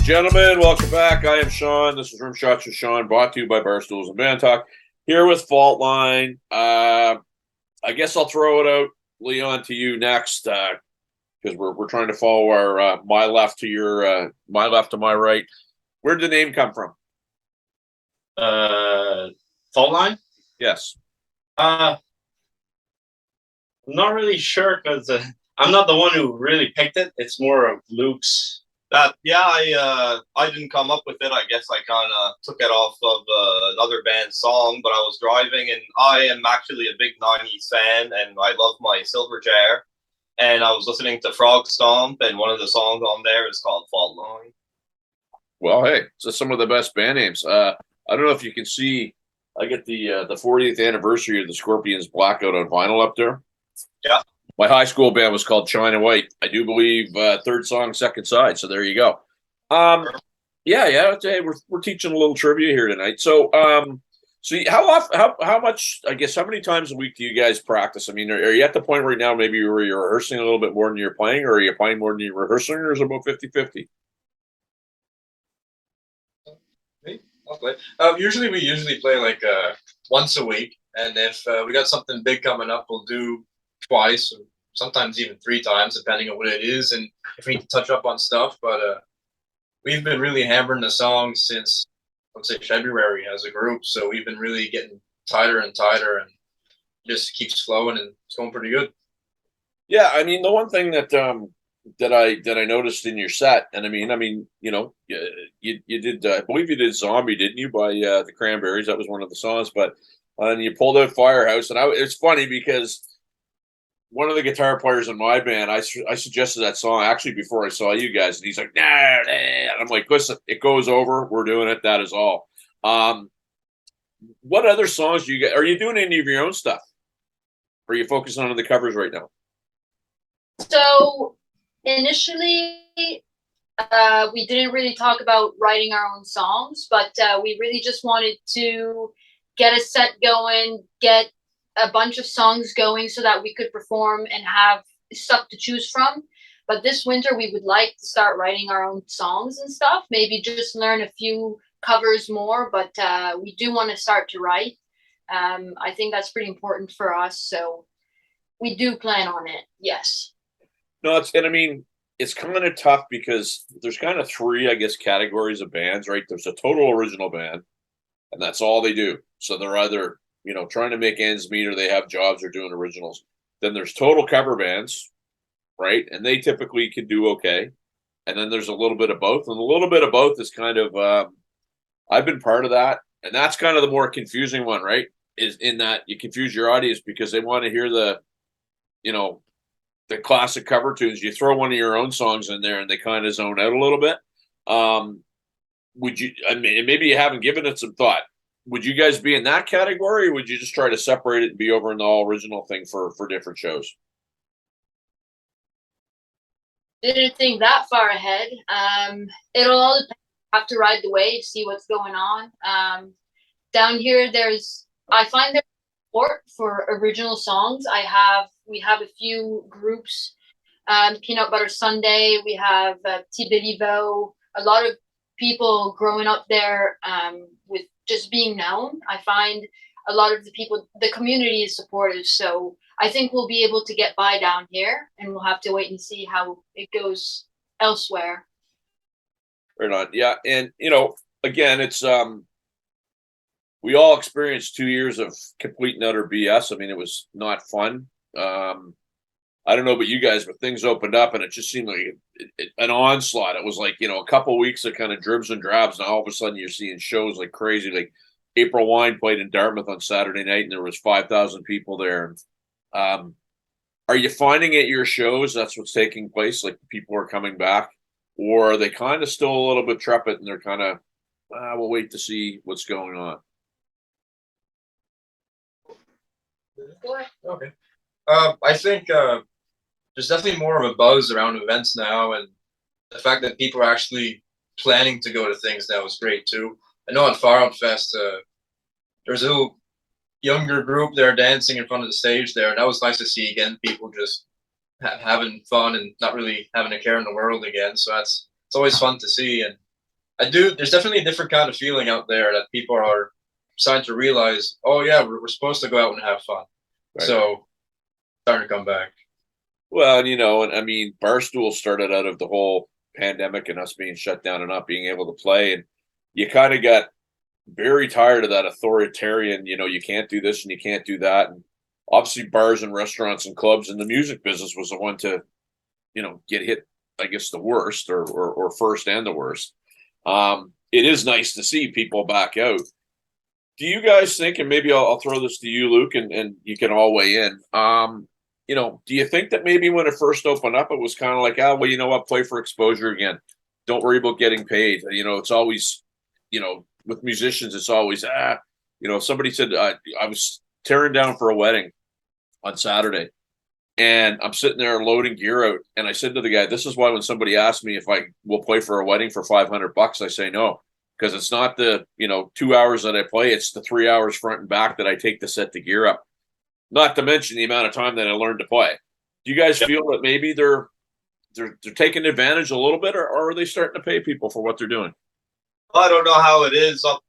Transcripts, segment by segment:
Gentlemen, welcome back. I am Sean. This is Rimshots with Sean, brought to you by Barstools and Bandtalk. Here with Faultline. I guess I'll throw it out, Leon, to you next, because we're trying to follow our my left to your my left to my right. Where did the name come from? Faultline? Yes. I'm not really sure because I'm not the one who really picked it. It's more of Luke's. I didn't come up with it. I guess I kind of took it off of another band's song, but I was driving and I am actually a big 90s fan and I love my Silverchair. And I was listening to Frog Stomp and one of the songs on there is called Faultline. Well, hey, so some of the best band names. I don't know if you can see, I get the 40th anniversary of the Scorpions Blackout on vinyl up there. Yeah. My high school band was called China White. I do believe third song, second side. So there you go. Yeah. Hey, we're teaching a little trivia here tonight. So, how much? I guess how many times a week do you guys practice? I mean, are you at the point right now maybe where you're rehearsing a little bit more than you're playing, or are you playing more than you're rehearsing, or is it about 50-50? I'll play. Usually we play like once a week, and if we got something big coming up, we'll do twice, or sometimes even 3 times, depending on what it is, and if we need to touch up on stuff. But we've been really hammering the songs since, let's say, February as a group. So we've been really getting tighter and tighter, and just keeps flowing, and it's going pretty good. Yeah, I mean, the one thing that I noticed in your set, and I mean, you know, you did, I believe you did "Zombie," didn't you, by the Cranberries? That was one of the songs, but and you pulled out "Firehouse," and it's funny because one of the guitar players in my band, I suggested that song actually before I saw you guys, and he's like, nah. And I'm like, listen, it goes over. We're doing it. That is all. What other songs do you get? Are you doing any of your own stuff? Or are you focusing on the covers right now? So initially, we didn't really talk about writing our own songs, but we really just wanted to get a set going, get a bunch of songs going so that we could perform and have stuff to choose from. But this winter, we would like to start writing our own songs and stuff, maybe just learn a few covers more, but we do want to start to write. I think that's pretty important for us, so we do plan on it, yes. No, it's kind of tough because there's kind of 3, I guess, categories of bands, right? There's a total original band, and that's all they do. So they're either, you know, trying to make ends meet, or they have jobs or doing originals. Then there's total cover bands, right? And they typically can do okay. And then there's a little bit of both. And a little bit of both is kind of, I've been part of that. And that's kind of the more confusing one, right? Is in that you confuse your audience because they want to hear the, you know, the classic cover tunes. You throw one of your own songs in there and they kind of zone out a little bit. Would you, I mean, maybe you haven't given it some thought. Would you guys be in that category, or would you just try to separate it and be over in the all original thing for different shows? Didn't think that far ahead. It'll all depend. Have to ride the wave, see what's going on. Down here, I find there's support for original songs. We have a few groups, Peanut Butter Sunday. We have Petit Beliveau. A lot of people growing up there with just being known. I find a lot of the community is supportive. So I think we'll be able to get by down here, and we'll have to wait and see how it goes elsewhere. Right on. Yeah. And, you know, again, it's, we all experienced 2 years of complete and utter BS. I mean, it was not fun. I don't know about you guys, but things opened up and it just seemed like an onslaught. It was like, you know, a couple of weeks of kind of dribs and drabs. And all of a sudden you're seeing shows like crazy. Like April Wine played in Dartmouth on Saturday night and there was 5,000 people there. Are you finding at your shows that's what's taking place? Like people are coming back, or are they kind of still a little bit trepid and they're kind of, we'll wait to see what's going on? Okay. I think there's definitely more of a buzz around events now, and the fact that people are actually planning to go to things now is great too. I know at Far Out Fest, there's a little younger group there dancing in front of the stage there, and that was nice to see again. People just having fun and not really having a care in the world again. So it's always fun to see, and I do. There's definitely a different kind of feeling out there that people are starting to realize. Oh yeah, we're supposed to go out and have fun. Right. So starting to come back. Well, and and I mean, Barstool started out of the whole pandemic and us being shut down and not being able to play, and you kind of got very tired of that authoritarian. You can't do this and you can't do that, and obviously bars and restaurants and clubs and the music business was the one to get hit, I guess, the worst or first and the worst. It is nice to see people back out. Do you guys think, and maybe I'll throw this to you, Luke, and you can all weigh in. Do you think that maybe when it first opened up, it was kind of like, well, you know what, play for exposure again. Don't worry about getting paid. It's always, with musicians, it's always, somebody said, I was tearing down for a wedding on Saturday, and I'm sitting there loading gear out. And I said to the guy, this is why when somebody asks me if I will play for a wedding for $500, I say no, because it's not the, 2 hours that I play. It's the 3 hours front and back that I take to set the gear up. Not to mention the amount of time that I learned to play. Do you guys feel that maybe they're taking advantage a little bit, or are they starting to pay people for what they're doing? I don't know how it is up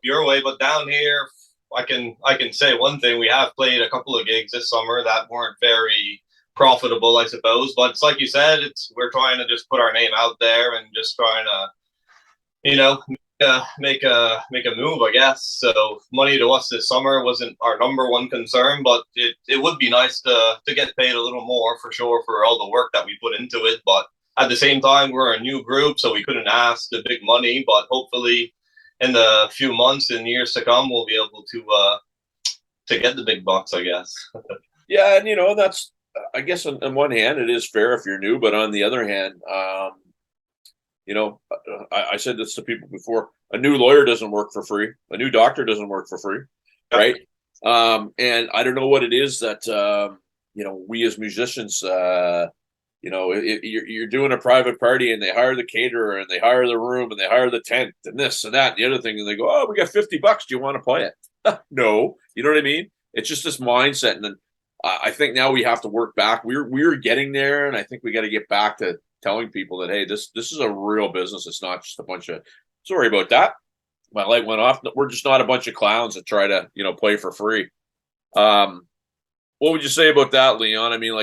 your way, but down here, I can say one thing: we have played a couple of gigs this summer that weren't very profitable, I suppose. But it's like you said, we're trying to just put our name out there and just trying to, make a move, I guess. So money to us this summer wasn't our number one concern, but it would be nice to get paid a little more for sure for all the work that we put into it. But at the same time, we're a new group, so we couldn't ask the big money. But hopefully, in the few months and years to come, we'll be able to get the big bucks, I guess. Yeah, and that's, I guess, on one hand, it is fair if you're new, but on the other hand, I said this to people before. A new lawyer doesn't work for free. A new doctor doesn't work for free, right? And I don't know what it is that we as musicians, if you're doing a private party and they hire the caterer and they hire the room and they hire the tent and this and that and the other thing, and they go, "Oh, we got $50. Do you want to play it?" No, you know what I mean? It's just this mindset, and then I think now we have to work back. We're getting there, and I think we got to get back to telling people that, hey, this is a real business. It's not just a bunch of, sorry about that, my light went off. We're just not a bunch of clowns that try to play for free. What would you say about that, Leon? I mean,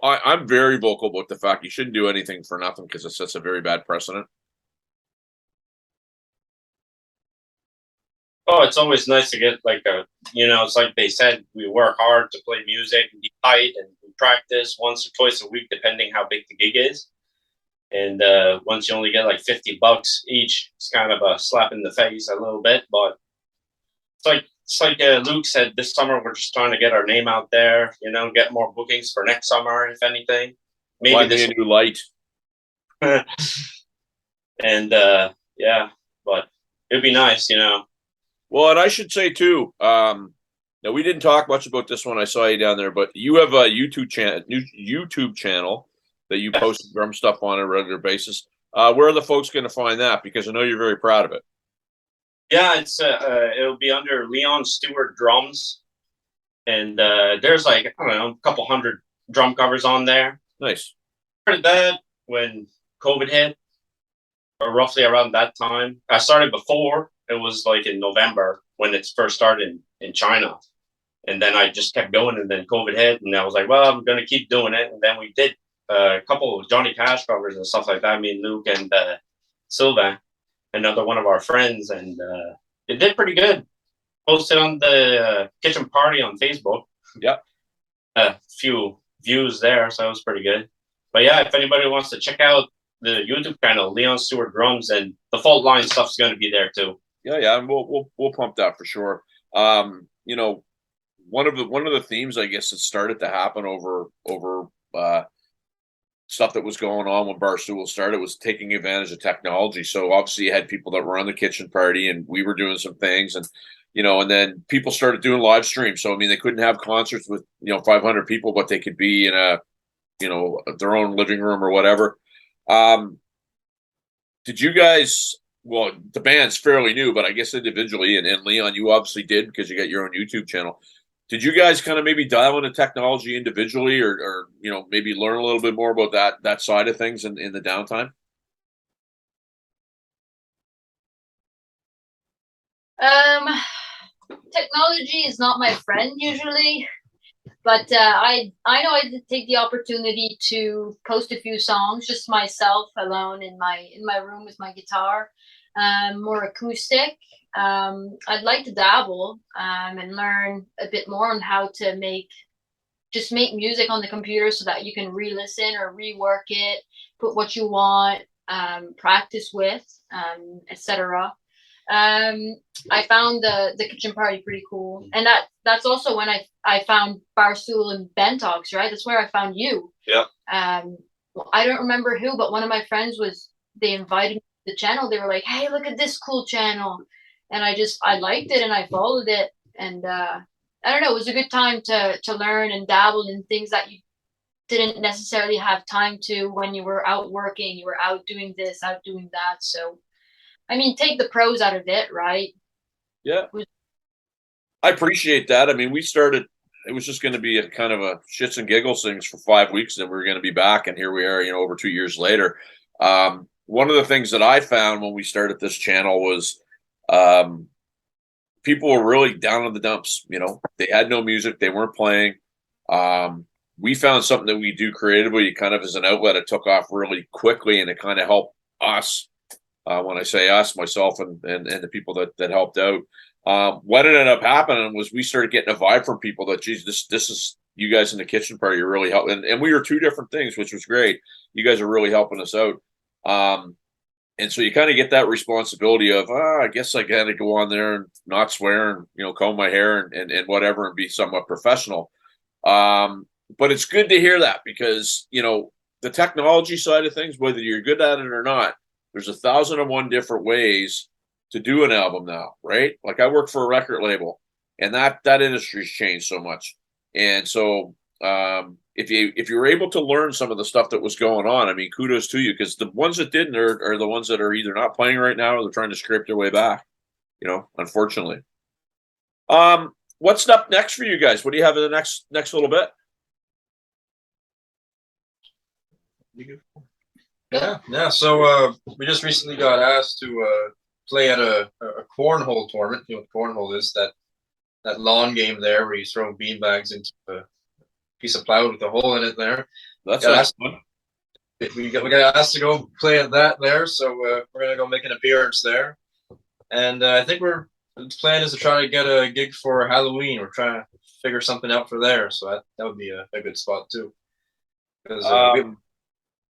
I'm very vocal about the fact you shouldn't do anything for nothing because it sets a very bad precedent. Oh, it's always nice to get it's like they said, we work hard to play music and be tight, and we practice once or twice a week, depending how big the gig is. And once you only get like $50 each, it's kind of a slap in the face a little bit. But it's like Luke said, this summer we're just trying to get our name out there, get more bookings for next summer, if anything. Maybe Find me a new light. And but it'd be nice, Well, and I should say too, now we didn't talk much about this when I saw you down there, but you have a new YouTube channel that you post drum stuff on a regular basis. Where are the folks going to find that? Because I know you're very proud of it. Yeah, it'll be under Leon Stewart Drums, and there's a couple hundred drum covers on there. Nice. Started that when COVID hit, or roughly around that time. I started before. It was like in November when it first started in China. And then I just kept going, and then COVID hit, and I was like, well, I'm going to keep doing it. And then we did a couple of Johnny Cash covers and stuff like that. Me and Luke and Sylvain, another one of our friends, and it did pretty good. Posted on the kitchen party on Facebook. Yep. A few views there, so it was pretty good. But yeah, if anybody wants to check out the YouTube channel, Leon Stewart Drums, and the Faultline stuff's going to be there too. Yeah, and we'll pump that for sure. One of the themes, I guess, that started to happen over stuff that was going on when Barstools started was taking advantage of technology. So obviously you had people that were on the kitchen party, and we were doing some things, and and then people started doing live streams. So I mean, they couldn't have concerts with 500 people, but they could be in a their own living room or whatever. Did you guys? Well, the band's fairly new, but I guess individually, and Leon, you obviously did because you got your own YouTube channel. Did you guys kind of maybe dial into technology individually, or maybe learn a little bit more about that side of things in the downtime? Technology is not my friend usually, but I know I did take the opportunity to post a few songs just myself alone in my room with my guitar, more acoustic. I'd like to dabble and learn a bit more on how to make music on the computer so that you can re-listen or rework it, put what you want, practice with, etc. I found the kitchen party pretty cool, and that's also when I found Barstool and Bandtalks, right? That's where I found you. Yeah. Well, I don't remember who, but one of my friends they invited me to the channel. They were like, "Hey, look at this cool channel," and I liked it and I followed it, and I don't know, it was a good time to learn and dabble in things that you didn't necessarily have time to when you were out working, you were out doing this, out doing that. So I mean, take the pros out of it, right? Yeah. I appreciate that. I mean, we started, it was just going to be a kind of a shits and giggles things for 5 weeks, and we were going to be back. And here we are, over 2 years later. One of the things that I found when we started this channel was people were really down in the dumps. They had no music, they weren't playing. We found something that we do creatively kind of as an outlet. It took off really quickly, and it kind of helped us. When I say us, myself and the people that helped out. What ended up happening was we started getting a vibe from people that, geez, this is you guys in the kitchen party are really helping. And we were two different things, which was great. You guys are really helping us out. And so you kind of get that responsibility of, I guess I got to go on there and not swear and, comb my hair and whatever and be somewhat professional. But it's good to hear that because, the technology side of things, whether you're good at it or not, there's 1,001 different ways to do an album now, right? Like I work for a record label, and that industry's changed so much. And so if you were able to learn some of the stuff that was going on, I mean, kudos to you, because the ones that didn't are the ones that are either not playing right now or they're trying to scrape their way back. Unfortunately. What's up next for you guys? What do you have in the next little bit? Yeah. So we just recently got asked to play at a cornhole tournament. You know what cornhole is? That lawn game there where you throw beanbags into a piece of plywood with a hole in it there. That's fun. We got asked to go play at that there, so we're gonna go make an appearance there. And I think the plan is to try to get a gig for Halloween. We're trying to figure something out for there, so that would be a good spot too. Because we have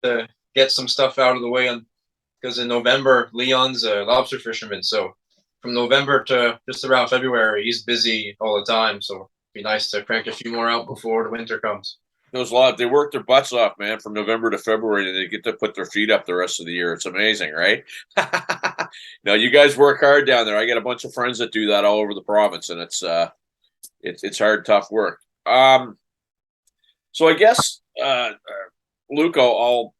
to get some stuff out of the way because in November Leon's a lobster fisherman, so from November to just around February he's busy all the time. So it'd be nice to crank a few more out before the winter comes. They work their butts off, man, from November to February, and they get to put their feet up the rest of the year. It's amazing, right? No, you guys work hard down there. I got a bunch of friends that do that all over the province, and it's hard, tough work. So I guess Luke, I'll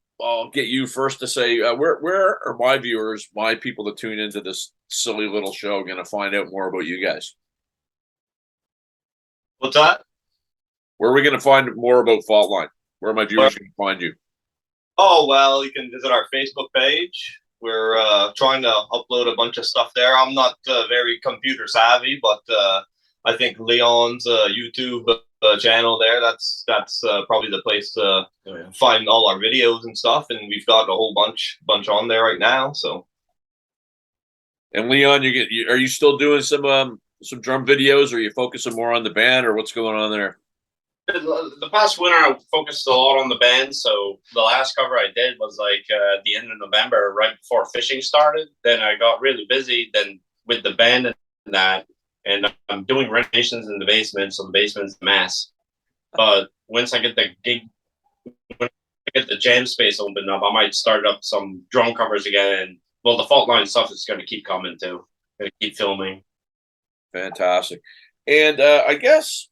get you first to say where are my viewers, my people that tune into this silly little show, going to find out more about you guys? What's that? Where are we going to find more about Faultline? Where are my viewers going to find you? Oh, well, you can visit our Facebook page. We're trying to upload a bunch of stuff there. I'm not very computer savvy, but I think Leon's YouTube channel there, that's probably the place to find all our videos and stuff. And we've got a whole bunch on there right now. So. And Leon, are you still doing some drum videos, or are you focusing more on the band, or what's going on there? The past winter, I focused a lot on the band. So the last cover I did was like at the end of November, right before fishing started. Then I got really busy then with the band and that. And I'm doing renovations in the basement, so the basement's a mess. But once I get the jam space opened up, I might start up some drum covers again. And well, the Faultline stuff is going to keep coming too. Going to keep filming. Fantastic. And I guess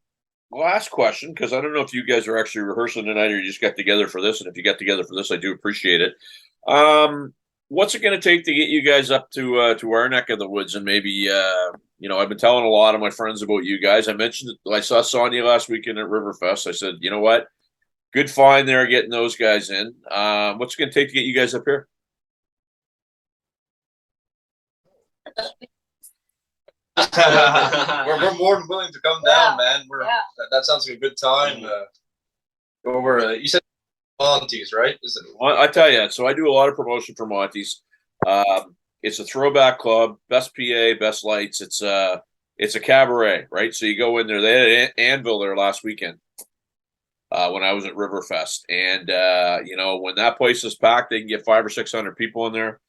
last question, because I don't know if you guys are actually rehearsing tonight or you just got together for this. And if you got together for this, I do appreciate it. What's it going to take to get you guys up to our neck of the woods? And maybe, I've been telling a lot of my friends about you guys. I mentioned I saw Sonia last weekend at Riverfest. I said, you know what? Good find there getting those guys in. What's it going to take to get you guys up here? we're more than willing to come down, man. That sounds like a good time. Go over. You said Monty's, right? Is it? Well, I tell you, so I do a lot of promotion for Monty's. It's a throwback club, best PA, best lights. It's a cabaret, right? So you go in there. They had Anvil there last weekend when I was at Riverfest, and when that place is packed, they can get 500 or 600 people in there.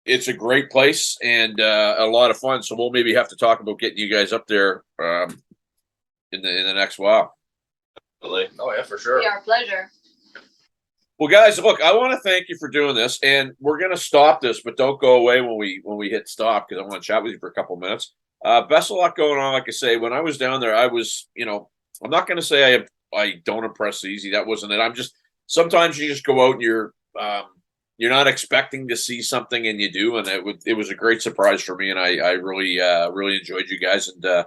It's a great place and a lot of fun. So we'll maybe have to talk about getting you guys up there in the next while. Oh yeah, for sure. Be our pleasure. Well, guys, look, I want to thank you for doing this, and we're going to stop this, but don't go away when we hit stop because I want to chat with you for a couple minutes. Best of luck going on. Like I say, when I was down there, I was, I'm not going to say I don't impress easy. That wasn't it. I'm just sometimes you just go out and you're not expecting to see something, and you do, and it was a great surprise for me, and I really really enjoyed you guys, and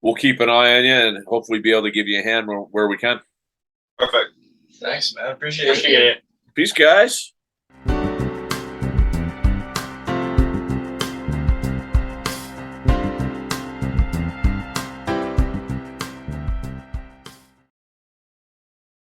we'll keep an eye on you, and hopefully be able to give you a hand where we can. Perfect. Thanks, man. Appreciate Appreciate it. Peace, guys.